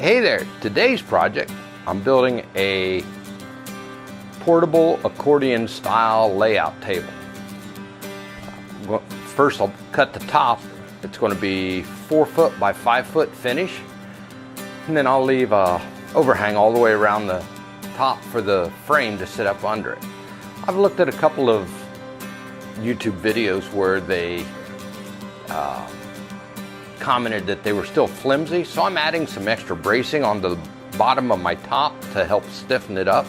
Hey there, today's project, I'm building a portable accordion style layout table. First I'll cut the top. It's going to be 4 foot by 5 foot finish. And then I'll leave a overhang all the way around the top for the frame to sit up under it. I've looked at a couple of YouTube videos where they commented that they were still flimsy, so I'm adding some extra bracing on the bottom of my top to help stiffen it up.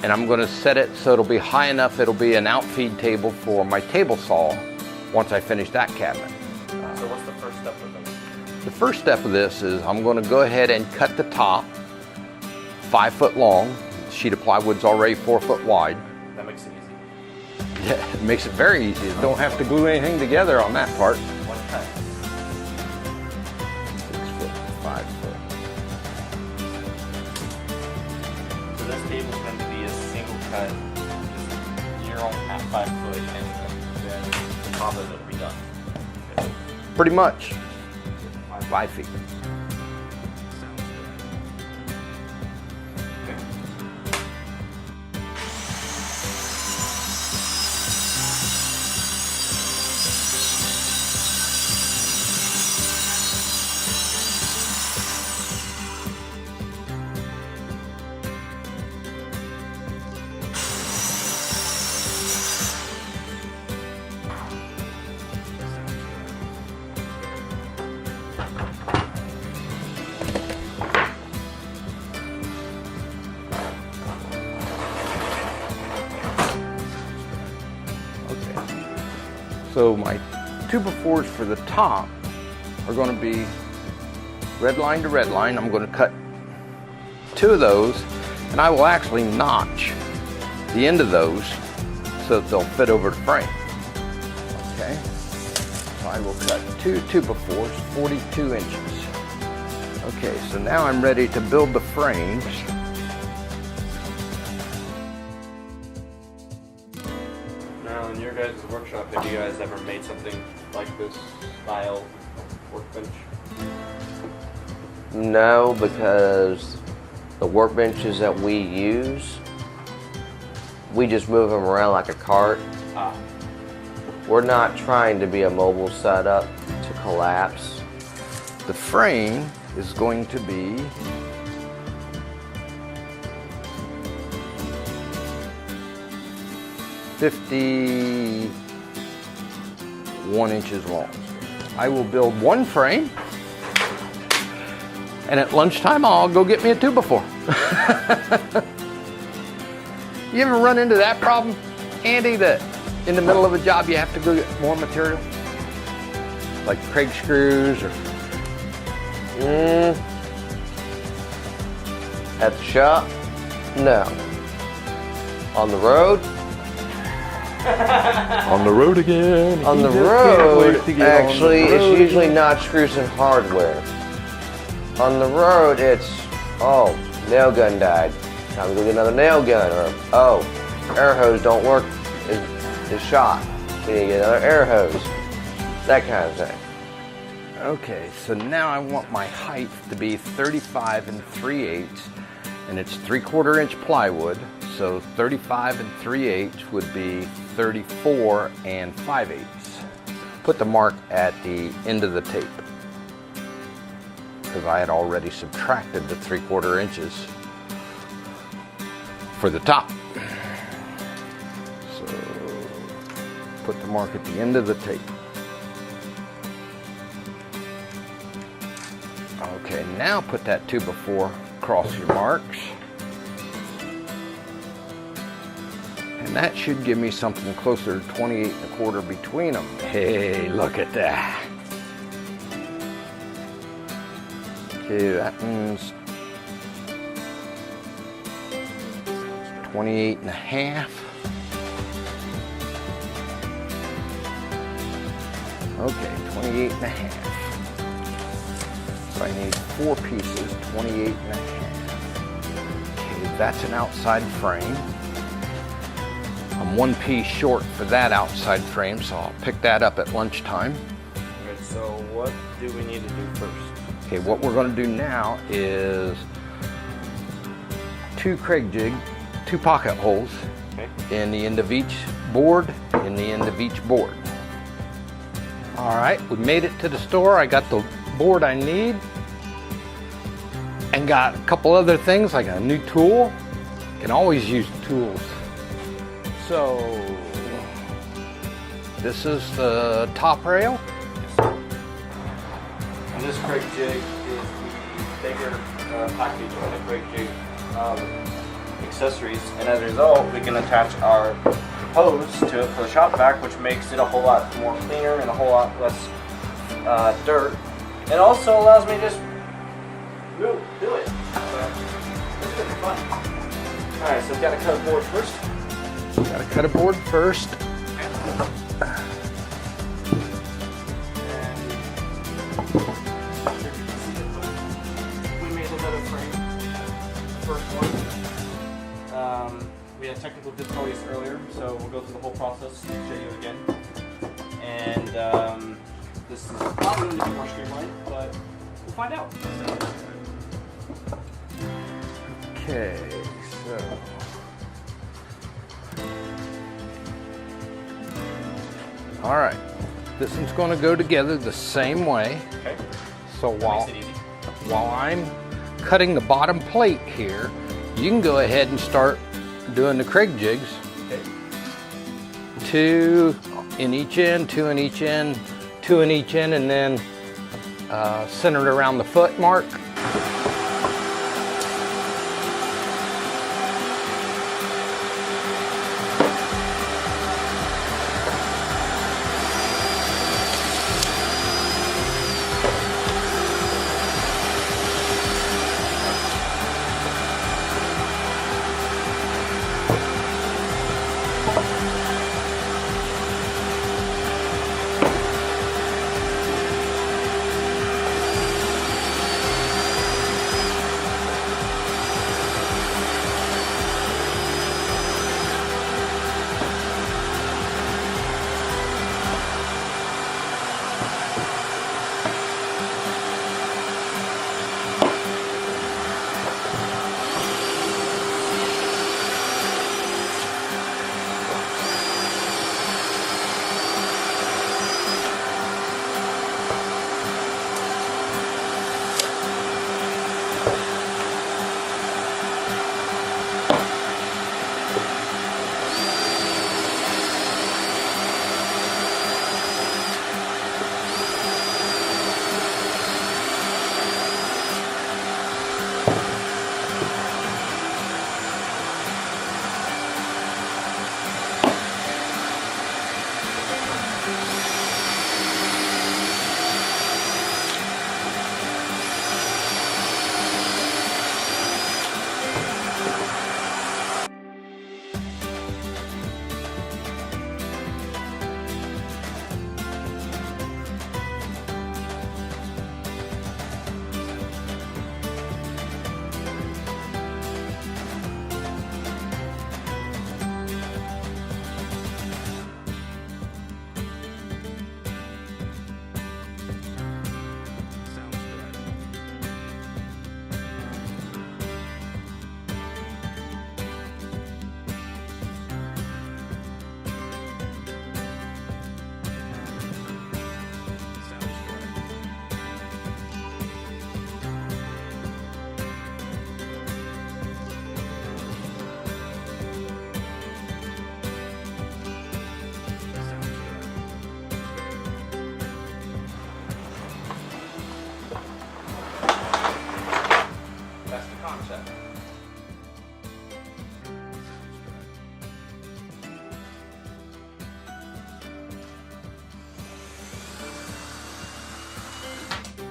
And I'm going to set it so it'll be high enough it'll be an outfeed table for my table saw once I finish that cabinet. So what's the first step of this? The first step of this is I'm going to go ahead and cut the top 5 foot long. The sheet of plywood's already 4 foot wide. That makes it easy. Yeah, it makes it very easy. You don't have to glue anything together on that part. One cut. 6 foot, 5 foot. So this table's going to be a single cut, just your own at 5 foot, and then the top of it will be done. Okay. Pretty much 5 feet. So my 2x4s for the top are going to be red line to red line. I'm going to cut 2 of those, and I will actually notch the end of those so that they'll fit over the frame. Okay, so I will cut 2 2x4s, 42 inches. Okay, so now I'm ready to build the frames. Now, in your guys' workshop, have you guys ever made something like this style workbench? No, because the workbenches that we use, we just move them around like a cart. We're not trying to be a mobile setup to collapse. The frame is going to be 51 inches long. I will build one frame, and at lunchtime I'll go get me a 2x4. You ever run into that problem, Andy, that in the middle of a job you have to go get more material? Like Craig screws or... At the shop? No. On the road? On the road again. On the road, actually, it's usually not screws and hardware. On the road, it's, oh, nail gun died. Time to go get another nail gun. Or, oh, air hose don't work, is shot. We need to get another air hose. That kind of thing. Okay, so now I want my height to be 35 3/8, and it's 3/4 inch plywood. So 35 3/8 would be 34 5/8. Put the mark at the end of the tape, because I had already subtracted the 3/4 inches for the top. So put the mark at the end of the tape. Okay, now put that 2x4 across your marks. And that should give me something closer to 28 1/4 between them. Hey, look at that. Okay, that one's 28 1/2. Okay, 28 1/2. So I need 4 pieces, 28 1/2. Okay, that's an outside frame. I'm 1 piece short for that outside frame, so I'll pick that up at lunchtime. Okay, so what do we need to do first? Okay, what we're going to do now is 2 Craig jig, 2 pocket holes in the end of each board, All right, we made it to the store. I got the board I need and got a couple other things like a new tool. Can always use tools. So this is the top rail. And this Craig jig is the bigger package of the Craig jig accessories, and as a result, we can attach our hose to it for the shop vac, which makes it a whole lot more cleaner and a whole lot less dirt. It also allows me to just do it. So it's gonna be fun. All right, so we've got to cut a board first. Got to cut a board first. We made another frame. First one. We had technical difficulties earlier, so we'll go through the whole process and show you again. And this is probably going to be more streamlined, but we'll find out. Okay, so all right, this one's going to go together the same way. Okay. So Makes it easy. while I'm cutting the bottom plate here, you can go ahead and start doing the Craig jigs. Okay. 2 in each end, 2 in each end, 2 in each end, and then centered around the foot mark.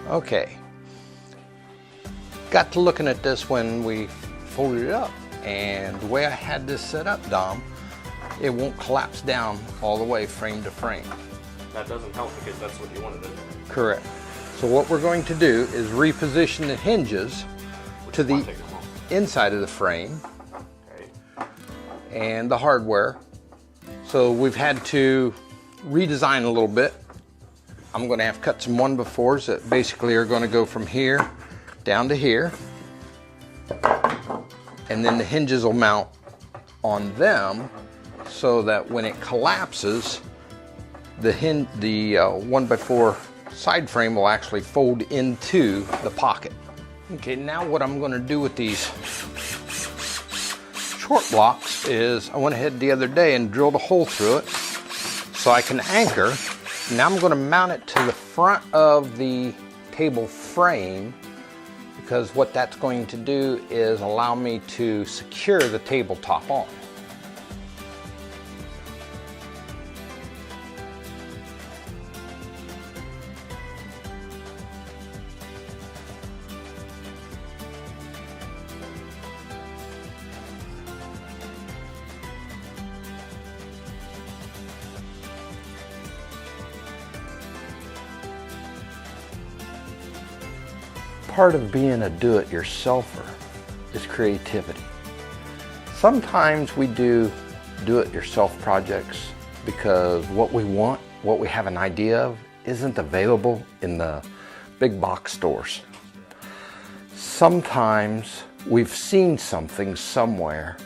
Okay, got to looking at this when we folded it up, and the way I had this set up, Dom, it won't collapse down all the way frame to frame. That doesn't help because that's what you wanted to do. Correct. So what we're going to do is reposition the hinges to the inside of the frame and the hardware. So we've had to redesign a little bit I'm going to have cut some 1x4s that basically are going to go from here down to here. And then the hinges will mount on them so that when it collapses, the 1x4 side frame will actually fold into the pocket. Okay, now what I'm going to do with these short blocks is I went ahead the other day and drilled a hole through it so I can anchor. Now I'm going to mount it to the front of the table frame, because what that's going to do is allow me to secure the tabletop on. Part of being a do-it-yourselfer is creativity. Sometimes we do do-it-yourself projects because what we want, what we have an idea of, isn't available in the big box stores. Sometimes we've seen something somewhere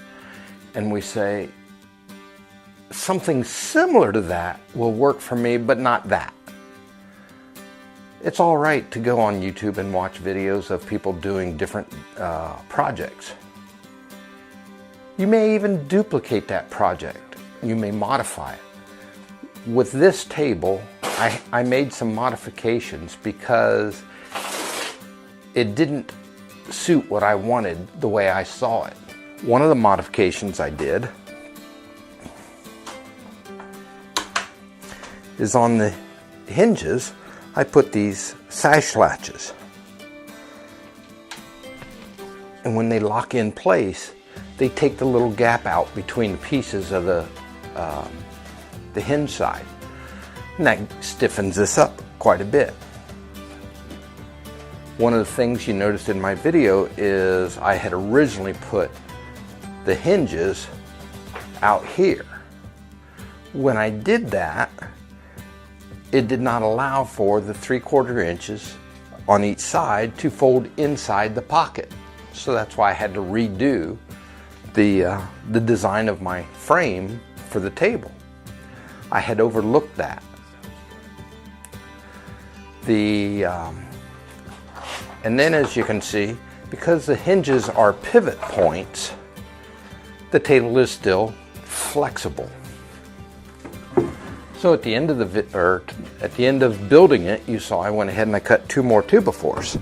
and we say, something similar to that will work for me, but not that. It's all right to go on YouTube and watch videos of people doing different projects. You may even duplicate that project. You may modify it. With this table, I made some modifications because it didn't suit what I wanted the way I saw it. One of the modifications I did is on the hinges. I put these sash latches, and when they lock in place, they take the little gap out between the pieces of the hinge side, and that stiffens this up quite a bit. One of the things you noticed in my video is I had originally put the hinges out here. When I did that, it did not allow for the 3/4 inches on each side to fold inside the pocket. So that's why I had to redo the design of my frame for the table. I had overlooked that. And then, as you can see, because the hinges are pivot points, the table is still flexible. So at the end of building it, you saw I went ahead and I cut 2 more 2x4s.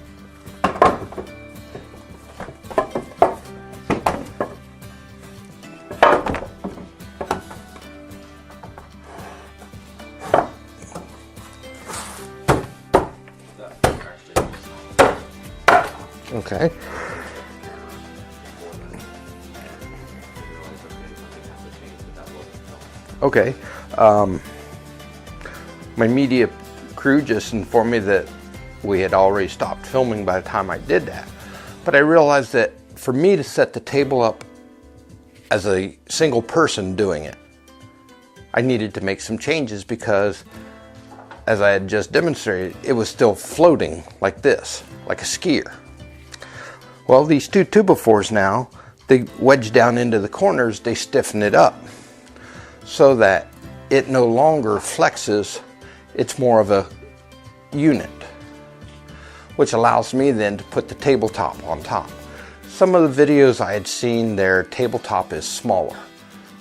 Okay. Okay. My media crew just informed me that we had already stopped filming by the time I did that. But I realized that for me to set the table up as a single person doing it, I needed to make some changes because, as I had just demonstrated, it was still floating like this, like a skier. Well, these 2 2x4s now, they wedge down into the corners, they stiffen it up so that it no longer flexes. It's more of a unit, which allows me then to put the tabletop on top. Some of the videos I had seen, their tabletop is smaller.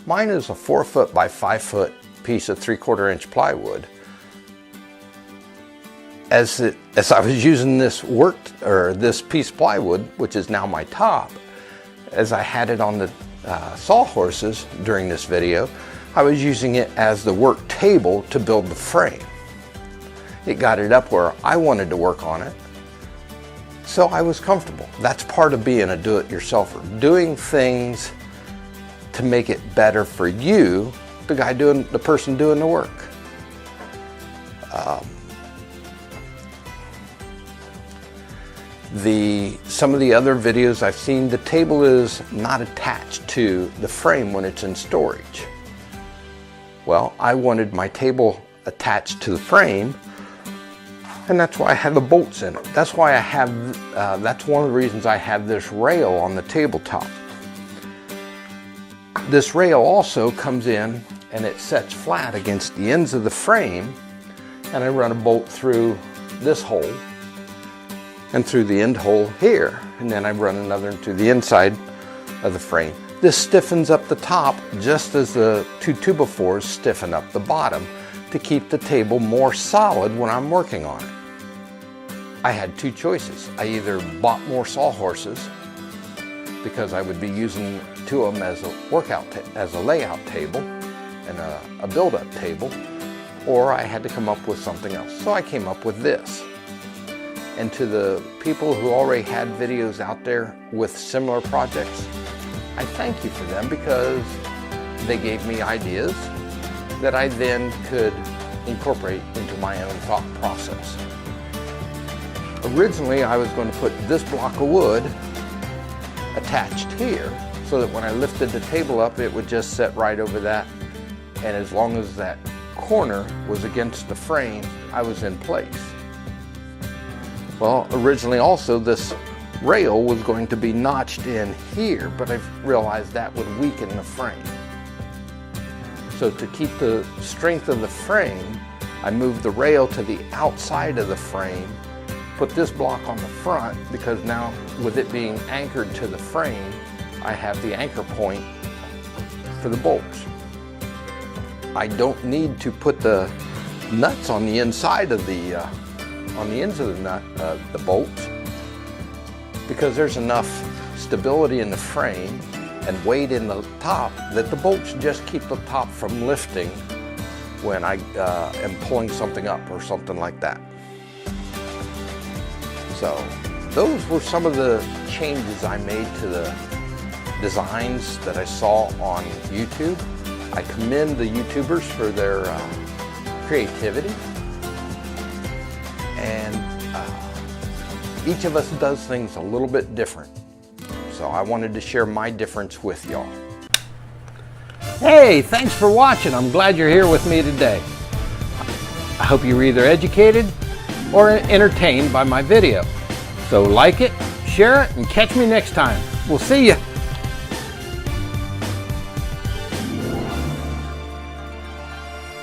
Mine is a 4-foot by 5-foot piece of 3/4 inch plywood. As I was using this piece of plywood, which is now my top, as I had it on the sawhorses during this video, I was using it as the work table to build the frame. It got it up where I wanted to work on it, so I was comfortable. That's part of being a do-it-yourselfer, doing things to make it better for you, the person doing the work. Some of the other videos I've seen, the table is not attached to the frame when it's in storage. Well, I wanted my table attached to the frame, And that's why I have the bolts in it. That's why I have, that's one of the reasons I have this rail on the tabletop. This rail also comes in and it sets flat against the ends of the frame, and I run a bolt through this hole and through the end hole here, and then I run another into the inside of the frame. This stiffens up the top just as the 2 2x4s stiffen up the bottom to keep the table more solid when I'm working on it. I had 2 choices. I either bought more sawhorses because I would be using 2 of them as a layout table and a build-up table, or I had to come up with something else. So I came up with this. And to the people who already had videos out there with similar projects, I thank you for them, because they gave me ideas that I then could incorporate into my own thought process. Originally, I was going to put this block of wood attached here so that when I lifted the table up, it would just set right over that. And as long as that corner was against the frame, I was in place. Well, originally also this rail was going to be notched in here, but I realized that would weaken the frame. So to keep the strength of the frame, I moved the rail to the outside of the frame, put this block on the front, because now with it being anchored to the frame, I have the anchor point for the bolts. I don't need to put the nuts on the inside of the on the ends of the bolts, because there's enough stability in the frame and weight in the top that the bolts just keep the top from lifting when I am pulling something up or something like that. So those were some of the changes I made to the designs that I saw on YouTube. I commend the YouTubers for their creativity, and each of us does things a little bit different. So I wanted to share my difference with y'all. Hey, thanks for watching. I'm glad you're here with me today. I hope you were either educated or entertained by my video. So like it, share it, and catch me next time. We'll see you.